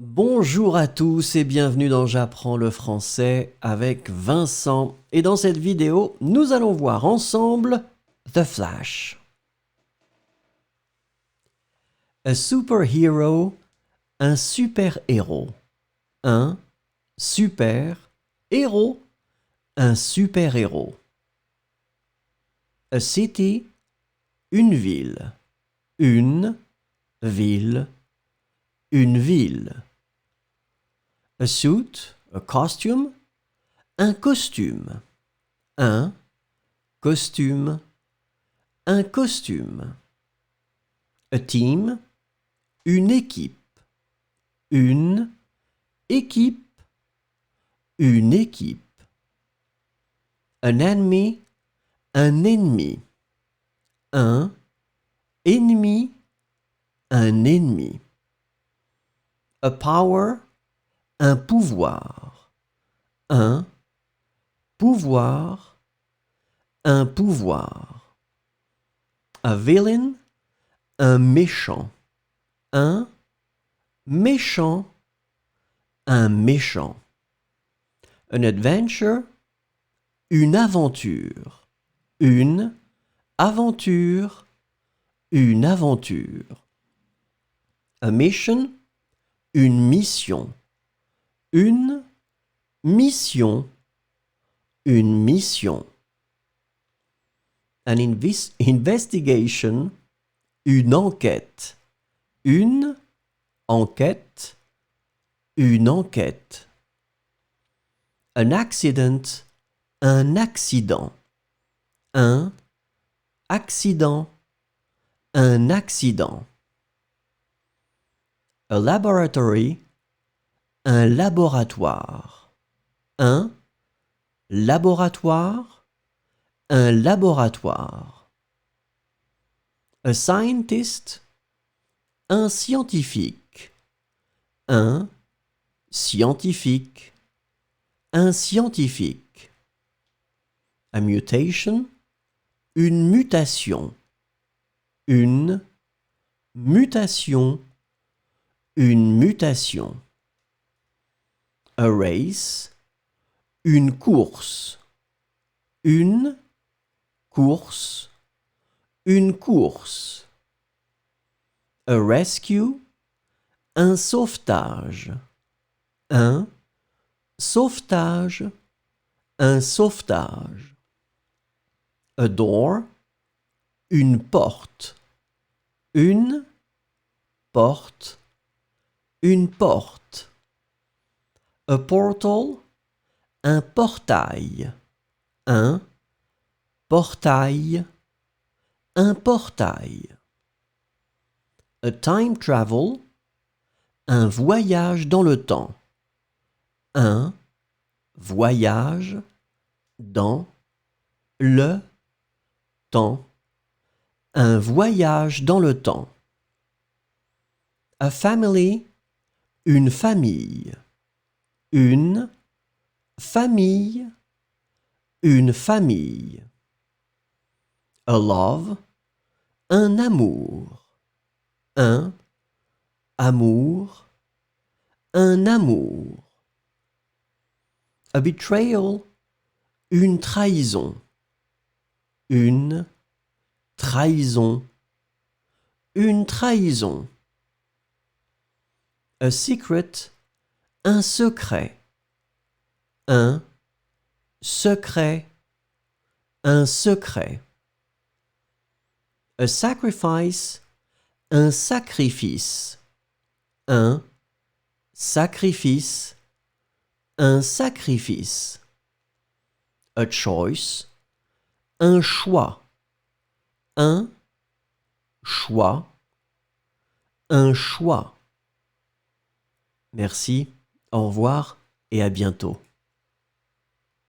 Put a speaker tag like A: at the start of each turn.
A: Bonjour à tous et bienvenue dans J'apprends le français avec Vincent. Et dans cette vidéo, nous allons voir ensemble The Flash. A superhero, un super-héros. Un super-héros, un super-héros. A city, une ville. Une ville, une ville. A suit, a costume, un costume. Un costume, un costume. A team, une équipe. Une équipe, une équipe. An enemy, un ennemi. Un ennemi, un ennemi. A power, un pouvoir. Un pouvoir, un pouvoir. A villain, un méchant. Un méchant, un méchant. An adventure, une aventure. Une aventure, une aventure. A mission, une mission. Une mission, une mission. An investigation, une enquête. Une enquête, une enquête. An accident, un accident. Un accident, un accident. A laboratory, un laboratoire. Un laboratoire, un laboratoire. A scientist, un scientifique. Un scientifique, un scientifique. A mutation, une mutation. Une mutation, une mutation. A race, une course. Une course, une course. A rescue, un sauvetage. Un sauvetage, un sauvetage. A door, une porte. Une porte, une porte. A portal, un portail. Un portail, un portail. A time travel, un voyage dans le temps. Un voyage dans le temps. Un voyage dans le temps. A family, une famille. Une famille, une famille. A love, un amour. Un amour, un amour. A betrayal, une trahison. Une trahison, une trahison. A secret, un secret. Un secret, un secret. A sacrifice, un sacrifice. Un sacrifice, un sacrifice. A choice, un choix. Un choix, un choix. Merci, au revoir et à bientôt.